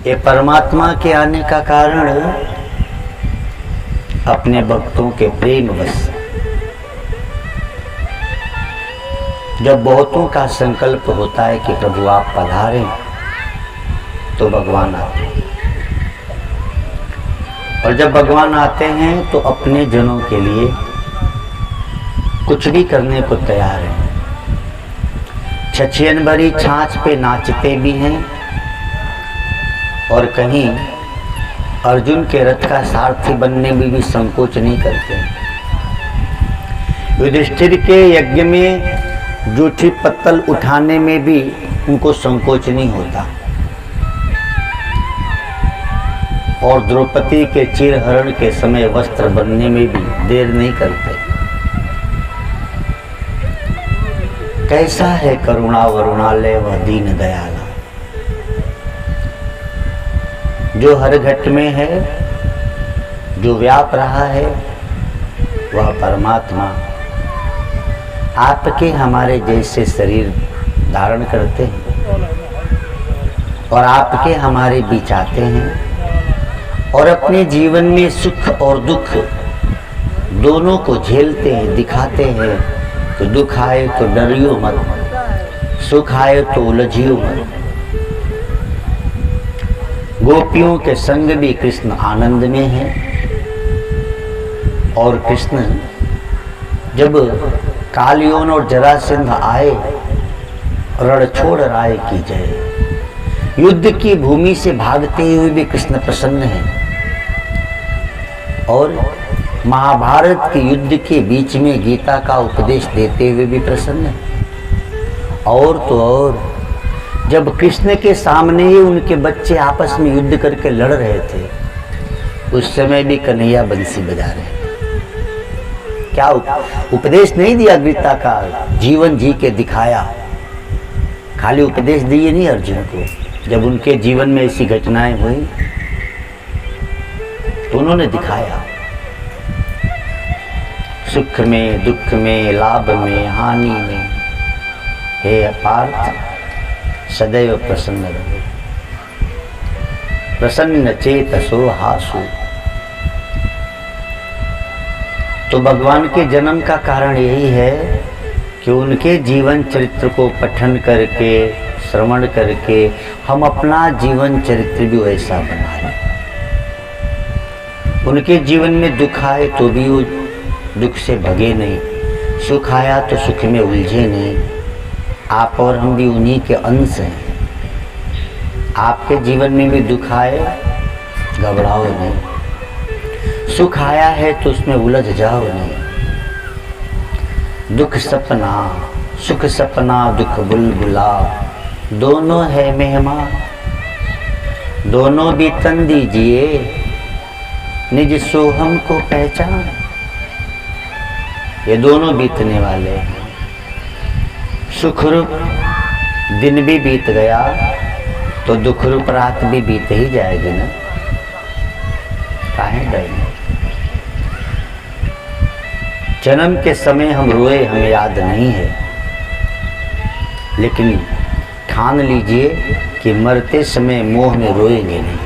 ये परमात्मा के आने का कारण अपने भक्तों के प्रेम वश। जब बहुतों का संकल्प होता है कि प्रभु आप पधारें, तो भगवान आते हैं। और जब भगवान आते हैं तो अपने जनों के लिए कुछ भी करने को तैयार हैं। छछियन भरी छाछ पे नाचते भी हैं और कहीं अर्जुन के रथ का सारथी बनने में भी संकोच नहीं करते। युधिष्ठिर के यज्ञ में जूठी पत्तल उठाने में भी उनको संकोच नहीं होता और द्रौपदी के चिरहरण के समय वस्त्र बनने में भी देर नहीं करते। कैसा है करुणा वरुणालय व दीन दयाला, जो हर घट में है, जो व्याप रहा है, वह परमात्मा आपके हमारे जैसे शरीर धारण करते हैं और आपके हमारे बीच आते हैं और अपने जीवन में सुख और दुख दोनों को झेलते हैं, दिखाते हैं। तो दुख आए तो डरियो मत, सुख आए तो उलझियो मत। गोपियों के संग भी कृष्ण आनंद में है और कृष्ण जब कालियोन और जरासंध आए, रण छोड़ राय की जय। युद्ध की भूमि से भागते हुए भी कृष्ण प्रसन्न है और महाभारत के युद्ध के बीच में गीता का उपदेश देते हुए भी प्रसन्न है। और तो और जब कृष्ण के सामने ही उनके बच्चे आपस में युद्ध करके लड़ रहे थे, उस समय भी कन्हैया बंसी बजा रहे थे। क्या उपदेश नहीं दिया गीता का, जीवन जी के दिखाया। खाली उपदेश दिए नहीं अर्जुन को, जब उनके जीवन में ऐसी घटनाएं हुई तो उन्होंने दिखाया। सुख में, दुख में, लाभ में, हानि में, हे पार्थ सदैव प्रसन्न रहो, प्रसन्न चेतसो हासु। तो भगवान के जन्म का कारण यही है कि उनके जीवन चरित्र को पठन करके, श्रवण करके हम अपना जीवन चरित्र भी वैसा बनाएं। उनके जीवन में दुख आए तो भी वो दुख से भगे नहीं, सुख आया तो सुख में उलझे नहीं। आप और हम भी उन्हीं के अंश हैं। आपके जीवन में भी दुख आए, घबराओ नहीं। सुख आया है तो उसमें उलझ जाओ नहीं। दुख सपना, सुख सपना, दुख बुलबुला, दोनों है मेहमान, दोनों भी तन दीजिए, निज सोहम को पहचान। ये दोनों बीतने वाले हैं। सुख रूप दिन भी बीत गया तो दुख रूप रात भी बीत ही जाएगी ना, काहे डरना। जन्म के समय हम रोए, हमें याद नहीं है, लेकिन ठान लीजिए कि मरते समय मोह में रोएंगे नहीं।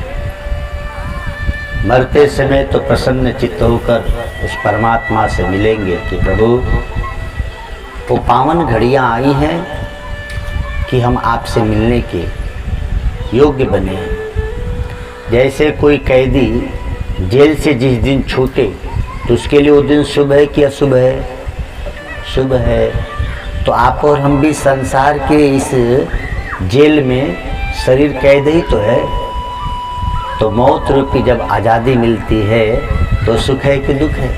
मरते समय तो प्रसन्न चित्त होकर उस परमात्मा से मिलेंगे कि प्रभु वो पावन घड़ियां आई हैं कि हम आपसे मिलने के योग्य बने। जैसे कोई कैदी जेल से जिस दिन छूटे तो उसके लिए वो दिन शुभ है कि अशुभ है? शुभ है। तो आप और हम भी संसार के इस जेल में शरीर कैद ही तो है। तो मौत रूपी जब आज़ादी मिलती है तो सुख है कि दुख है?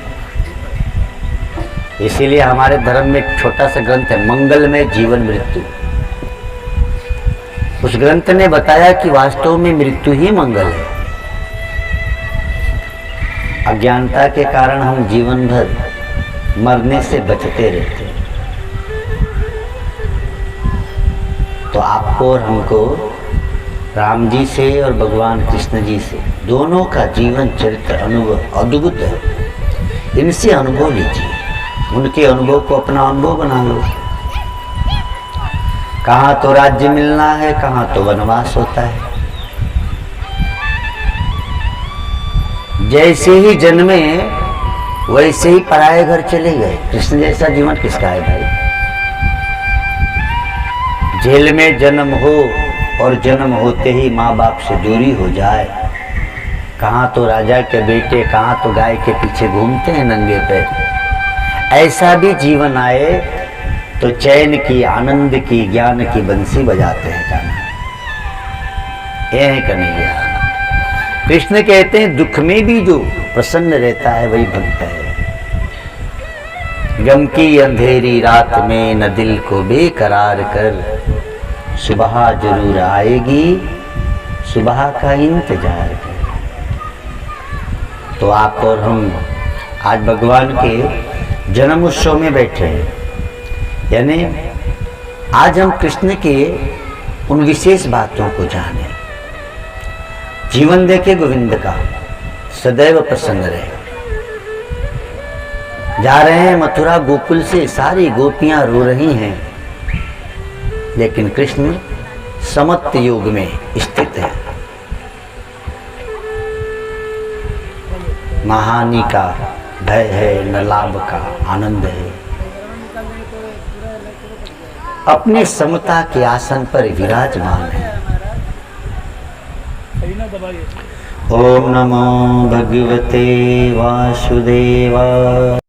इसीलिए हमारे धर्म में एक छोटा सा ग्रंथ है, मंगलमय जीवन मृत्यु। उस ग्रंथ ने बताया कि वास्तव में मृत्यु ही मंगल है। अज्ञानता के कारण हम जीवन भर मरने से बचते रहते हैं। तो आपको और हमको राम जी से और भगवान कृष्ण जी से दोनों का जीवन चरित्र अनुभव अद्भुत है। इनसे अनुभव लीजिए, उनके अनुभव को अपना अनुभव बना लो। कहाँ तो राज्य मिलना है, कहाँ तो वनवास होता है। जैसे ही जन्मे वैसे ही पराये घर चले गए। कृष्ण जैसा जीवन किसका है भाई? जेल में जन्म हो और जन्म होते ही माँ बाप से दूरी हो जाए। कहाँ तो राजा के बेटे, कहाँ तो गाय के पीछे घूमते हैं नंगे पैर। ऐसा भी जीवन आए तो चैन की, आनंद की, ज्ञान की बंसी बजाते हैं कान्हा। ये है कन्हैया। कृष्ण कहते हैं दुख में भी जो प्रसन्न रहता है वही भक्त है। गम की अंधेरी रात में न दिल को बेकरार कर, सुबह जरूर आएगी, सुबह का इंतजार कर। तो आप और हम आज भगवान के जन्म उत्सव में बैठे हैं, यानी आज हम कृष्ण के उन विशेष बातों को जाने। जीवन देखे गोविंद का, सदैव प्रसन्न रहे। जा रहे हैं मथुरा गोकुल से, सारी गोपियां रो रही हैं, लेकिन कृष्ण समत्त योग में स्थित है। महानी का भय है, न लाभ का आनंद है। अपने समता के आसन पर विराजमान है। ओम नमो भगवते वासुदेवाय।